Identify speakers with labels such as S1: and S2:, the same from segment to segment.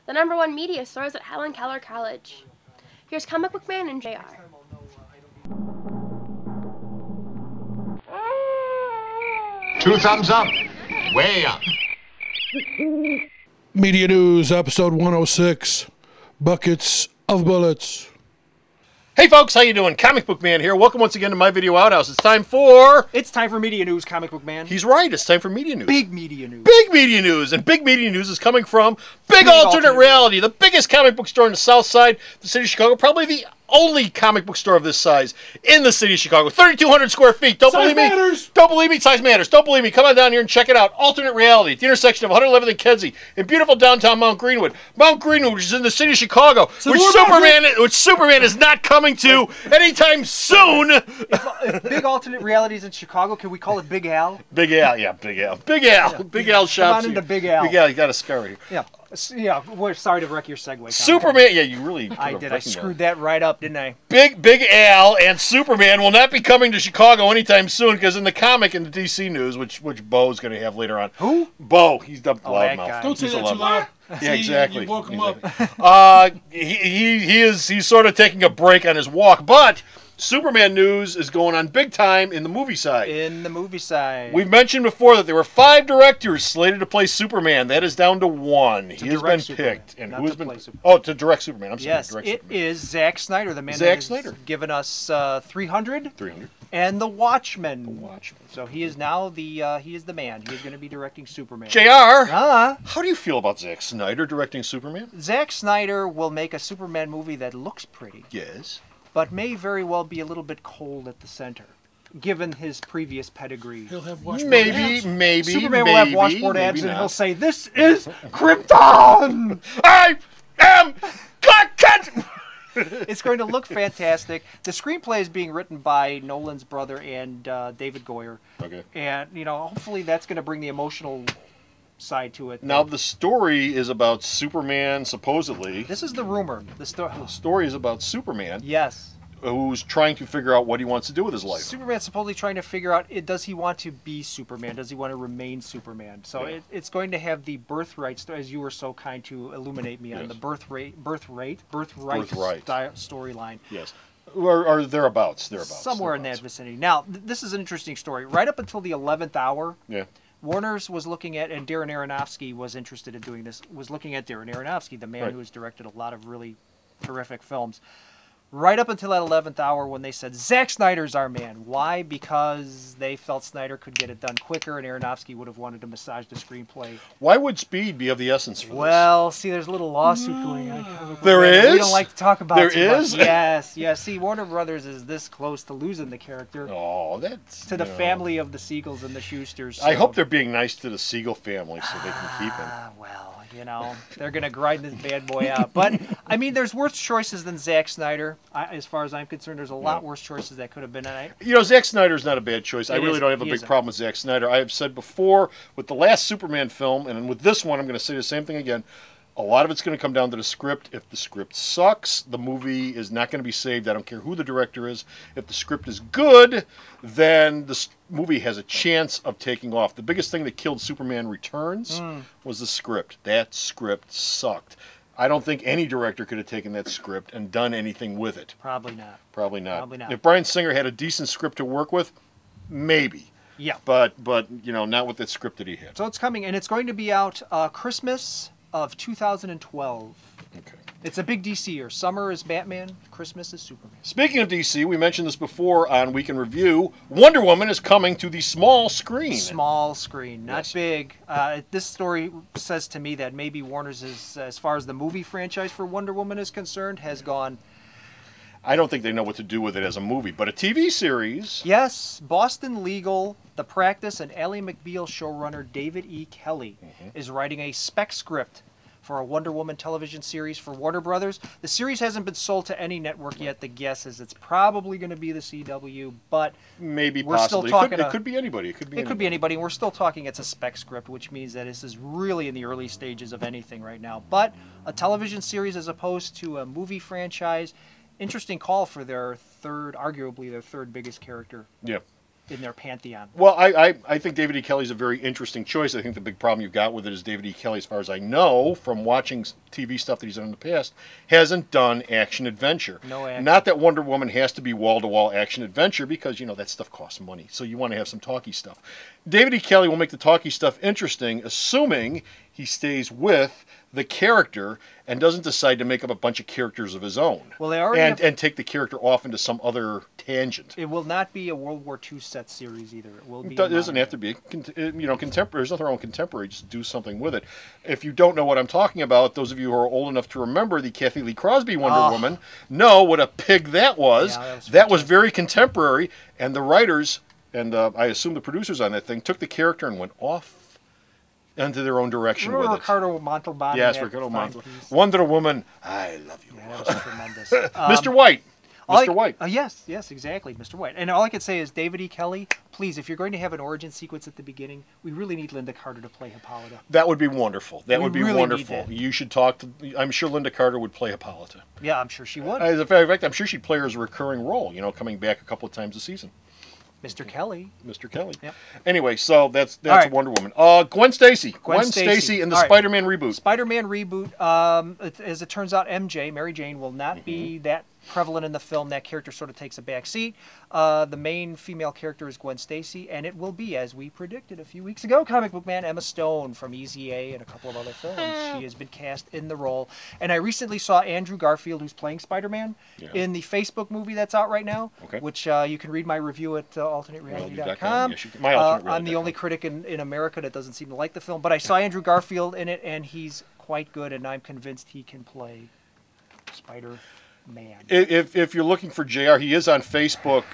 S1: the #1 media source at Helen Keller College. Here's Comic Book Man and JR.
S2: Two thumbs up. Way up.
S3: Media News, episode 106, Buckets of Bullets.
S4: Hey folks, how you doing? Comic Book Man here. Welcome once again to my video outhouse. It's time for...
S5: It's time for Media News, Comic Book Man.
S4: He's right, it's time for Media News.
S5: Big Media News.
S4: Big Media News. And Big Media News is coming from Big Alternate Reality, the biggest comic book store in the South Side, the city of Chicago, probably the only comic book store of this size in the city of Chicago. 3,200 square feet. Don't believe me? Don't believe me? Size matters. Don't believe me? Come on down here and check it out. Alternate Reality at the intersection of 111th and Kedzie in beautiful downtown Mount Greenwood. Mount Greenwood, which is in the city of Chicago, which Superman is not coming to anytime soon.
S5: If Big Alternate Reality is in Chicago, can we call it Big Al?
S4: Big Al, yeah, Big Al. Big Al. Yeah. Big Al shops.
S5: Come on into Big Al.
S4: Big Al, you got a scar right here.
S5: Yeah, we're sorry to wreck your segue.
S4: Superman, yeah, you really
S5: I did. I screwed that right up, didn't I?
S4: Big Al and Superman will not be coming to Chicago anytime soon because in the comic and the DC news, which Bo's going to have later on.
S5: Who?
S4: Bo. He's the loudmouth.
S3: Don't say that too loud.
S4: Yeah, exactly.
S3: You woke him up.
S4: He's sort of taking a break on his walk, but Superman news is going on big time in the movie side. We've mentioned before that there were 5 directors slated to play Superman. That is down to 1. He has been picked. And who has been? Oh, to direct Superman. I'm sorry.
S5: Yes, it is Zack Snyder, the man that has given us 300. And The Watchmen. So he is now the man. He is going to be directing Superman.
S4: JR, how do you feel about Zack Snyder directing Superman?
S5: Zack Snyder will make a Superman movie that looks pretty.
S4: Yes.
S5: But may very well be a little bit cold at the center, given his previous pedigree.
S3: He'll have washboard abs.
S4: Maybe.
S5: Superman will have washboard abs, and he'll say, "This is Krypton!
S4: I am Clark Kent!"
S5: It's going to look fantastic. The screenplay is being written by Nolan's brother and David Goyer.
S4: Okay.
S5: And, hopefully that's going to bring the emotional side to it.
S4: Now, the story is about Superman, supposedly.
S5: This is the rumor. The
S4: story is about Superman.
S5: Yes.
S4: Who's trying to figure out what he wants to do with his life.
S5: Superman's supposedly trying to figure out, does he want to be Superman? Does he want to remain Superman? So it's going to have the birthright, as you were so kind to illuminate me on, the birthright storyline.
S4: Yes. Or thereabouts.
S5: Somewhere in that vicinity. Now, this is an interesting story. Right up until the 11th hour, Warner's was looking at, and Darren Aronofsky was interested in doing this, was looking at Darren Aronofsky, the man who has directed a lot of really terrific films. Right up until that 11th hour when they said, Zack Snyder's our man. Why? Because they felt Snyder could get it done quicker and Aronofsky would have wanted to massage the screenplay.
S4: Why would speed be of the essence for this?
S5: Well, see, there's a little lawsuit going on.
S4: There is?
S5: We don't like to talk about it.
S4: There is?
S5: Yes. See, Warner Brothers is this close to losing the character.
S4: Oh, that's...
S5: To the family of the Siegels and the Schusters.
S4: So. I hope they're being nice to the Siegel family so they can keep him.
S5: Well, they're going to grind this bad boy out. But, I mean, there's worse choices than Zack Snyder. As far as I'm concerned, there's a lot worse choices that could have been.
S4: Zack Snyder's not a bad choice. I really don't have a big problem with Zack Snyder. I have said before, with the last Superman film, and with this one, I'm going to say the same thing again. A lot of it's going to come down to the script. If the script sucks, the movie is not going to be saved. I don't care who the director is. If the script is good, then the movie has a chance of taking off. The biggest thing that killed Superman Returns was the script. That script sucked. I don't think any director could have taken that script and done anything with it.
S5: Probably not.
S4: Probably not. If Bryan Singer had a decent script to work with, maybe.
S5: Yeah.
S4: But not with that script that he had.
S5: So it's coming, and it's going to be out Christmas of 2012.
S4: Okay.
S5: It's a big DC year. Summer is Batman, Christmas is Superman.
S4: Speaking of DC, we mentioned this before on Week in Review. Wonder Woman is coming to the small screen.
S5: Small screen, not big. This story says to me that maybe Warner's, as far as the movie franchise for Wonder Woman is concerned, has gone...
S4: I don't think they know what to do with it as a movie, but a TV series...
S5: Yes, Boston Legal, The Practice, and Ally McBeal showrunner David E. Kelly is writing a spec script for a Wonder Woman television series for Warner Brothers. The series hasn't been sold to any network yet. The guess is it's probably going to be the CW, but
S4: maybe
S5: we're
S4: possibly.
S5: Still talking.
S4: It could be anybody. It could be anybody.
S5: And we're still talking it's a spec script, which means that this is really in the early stages of anything right now. But a television series as opposed to a movie franchise. Interesting call for their arguably their third biggest character.
S4: Yeah.
S5: in their pantheon.
S4: Well, I think David E. Kelly's a very interesting choice. I think the big problem you've got with it is David E. Kelly, as far as I know, from watching TV stuff that he's done in the past, hasn't done action-adventure.
S5: No action.
S4: Not that Wonder Woman has to be wall-to-wall action-adventure, because, you know, that stuff costs money. So you want to have some talky stuff. David E. Kelly will make the talky stuff interesting, assuming he stays with the character and doesn't decide to make up a bunch of characters of his own.
S5: Well, they already
S4: and take the character off into some other tangent.
S5: It will not be a World War II set series either. It will be.
S4: It doesn't have to be. You know, contemporary. There's nothing wrong with contemporary. Just do something with it. If you don't know what I'm talking about, those of you who are old enough to remember the Kathy Lee Crosby Wonder Woman know what a pig that was.
S5: Yeah,
S4: that was very contemporary, and the writers and I assume the producers on that thing took the character and went off into their own direction with it.
S5: Ricardo Montalban.
S4: Yes, Ricardo Montalban. Wonder Woman, I love you.
S5: Yeah, that was tremendous.
S4: Mr. White. Mr. White.
S5: Yes, exactly, Mr. White. And all I can say is, David E. Kelly, please, if you're going to have an origin sequence at the beginning, we really need Linda Carter to play Hippolyta.
S4: That would be wonderful. That would be
S5: really
S4: wonderful. You should talk to. I'm sure Linda Carter would play Hippolyta.
S5: Yeah, I'm sure she would.
S4: As a matter of fact, I'm sure she'd play her as a recurring role. You know, coming back a couple of times a season.
S5: Mr. Kelly.
S4: Mr. Kelly.
S5: Yep.
S4: Anyway, so that's
S5: right.
S4: Wonder Woman. Gwen Stacy. Gwen Stacy in the Spider-Man reboot.
S5: Spider-Man reboot. As it turns out, MJ, Mary Jane, will not be that prevalent in the film. That character sort of takes a back seat. The main female character is Gwen Stacy, and it will be, as we predicted a few weeks ago, Comic Book Man, Emma Stone from Easy A and a couple of other films. She has been cast in the role. And I recently saw Andrew Garfield, who's playing Spider-Man, in the Facebook movie that's out right now, which you can read my review at alternatereality.com.
S4: Yes, my alternate
S5: I'm the only critic in America that doesn't seem to like the film, but I saw Andrew Garfield in it, and he's quite good, and I'm convinced he can play Spider-Man.
S4: If you're looking for JR, he is on Facebook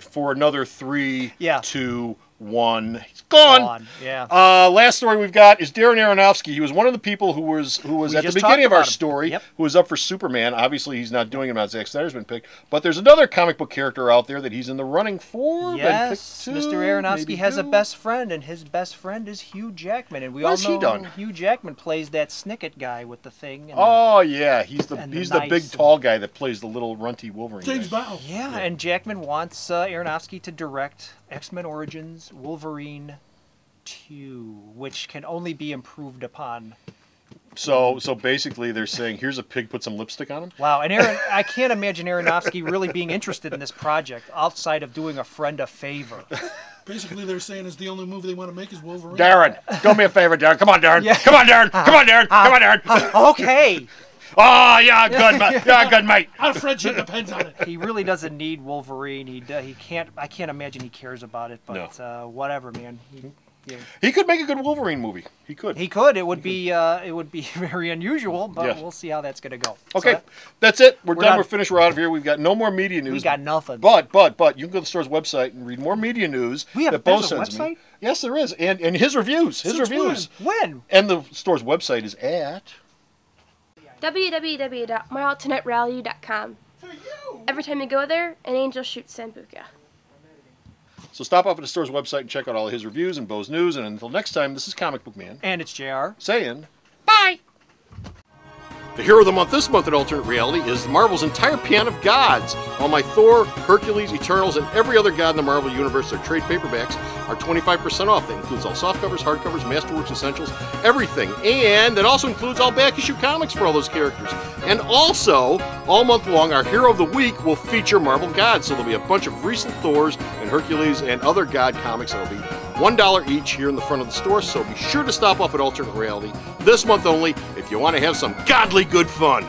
S4: for another 3, 2, 1. He's gone.
S5: Yeah.
S4: Last story we've got is Darren Aronofsky. He was one of the people who was at the beginning of our story, who was up for Superman. Obviously, he's not doing it now. Zack Snyder's been picked. But there's another comic book character out there that he's in the running for.
S5: Yes, Mr. Aronofsky has a best friend, and his best friend is Hugh Jackman. And we all know Hugh Jackman plays that Snicket guy with the thing. And
S4: he's the big tall guy that plays the little runty Wolverine.
S3: James Bow.
S5: Yeah, and Jackman wants Aronofsky to direct X-Men Origins Wolverine 2, which can only be improved upon.
S4: So basically they're saying, here's a pig, put some lipstick on him?
S5: Wow, and I can't imagine Aronofsky really being interested in this project outside of doing a friend a favor.
S3: Basically, they're saying it's the only movie they want to make is Wolverine.
S4: Darren, do me a favor, Darren. Come on, Darren. Come on, Darren. Come on, Darren. Come on, Darren.
S5: Okay.
S4: Oh, yeah, good, mate. Yeah, good, mate.
S3: Our friendship depends on it.
S5: He really doesn't need Wolverine. He can't. I can't imagine he cares about it. But whatever, man.
S4: He could make a good Wolverine movie. He could.
S5: He could. It would be very unusual, but we'll see how that's going to go.
S4: Okay, so that's it. We're done. We're finished. We're out of here. We've got no more media news.
S5: We got nothing.
S4: But you can go to the store's website and read more media news.
S5: There's a website?
S4: Yes, there is, and his reviews.
S5: When?
S4: And the store's website is at
S1: www.myalternatereality.com. Every time you go there, an angel shoots Sambuca.
S4: So stop off at the store's website and check out all of his reviews and Bo's news. And until next time, this is Comic Book Man.
S5: And it's JR.
S4: Saying, bye! The hero of the month this month at Alternate Reality is Marvel's entire pantheon of gods. All my Thor, Hercules, Eternals, and every other god in the Marvel Universe, their trade paperbacks, are 25% off. That includes all softcovers, hardcovers, Masterworks Essentials, everything. And that also includes all back-issue comics for all those characters. And also, all month long, our Hero of the Week will feature Marvel gods. So there'll be a bunch of recent Thors and Hercules and other god comics that'll be $1 each here in the front of the store. So be sure to stop off at Alternate Reality this month only if you want to have some godly good fun.